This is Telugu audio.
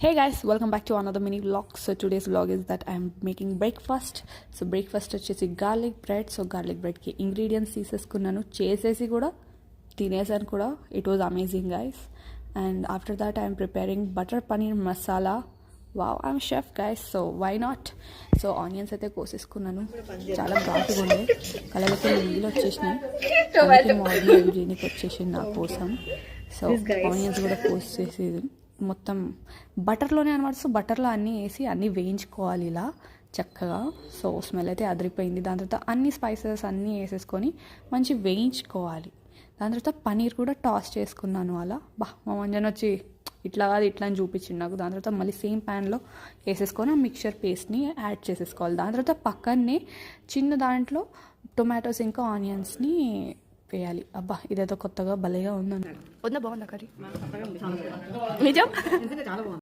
Hey guys, welcome back to another mini vlog. So today's vlog is that I'm making breakfast. So breakfast వచ్చేసి garlic bread. So garlic bread కి ingredients తీసేసుకున్నాను, చేసేసి కూడా తినేసాను కూడా. It was amazing guys. And after that I'm preparing butter paneer masala. Wow, I'm chef guys, so why not? So onions అయితే కోసేసుకున్నాను, చాలా ఘాటుగా ఉంది, కళ్ళకి నీళ్ళు వచ్చేసినాయి, మార్నింగ్ హైజీనిక్ వచ్చేసింది నా కోసం. సో ఆనియన్స్ కూడా కోసేసేది మొత్తం బటర్లోనే అనమాట. సో బటర్లో అన్నీ వేసి అన్నీ వేయించుకోవాలి ఇలా చక్కగా. సో స్మెల్ అయితే అదిరిపోయింది. దాని తర్వాత అన్ని స్పైసెస్ అన్నీ వేసేసుకొని మంచి వేయించుకోవాలి. దాని తర్వాత పన్నీర్ కూడా టాస్ చేసుకున్నాను అలా. మా మంజన్ వచ్చి ఇట్లా కాదు ఇట్లా అని చూపించింది నాకు. దాని తర్వాత మళ్ళీ సేమ్ ప్యాన్లో వేసేసుకొని ఆ మిక్చర్ పేస్ట్ని యాడ్ చేసేసుకోవాలి. దాని తర్వాత పక్కనే చిన్న దాంట్లో టొమాటోస్ ఇంకా ఆనియన్స్ని వేయాలి. అబ్బా ఇదేదో కొత్తగా భలేగా ఉందన్నాడు. వద్దా బాగుందా కర్రీ? నిజం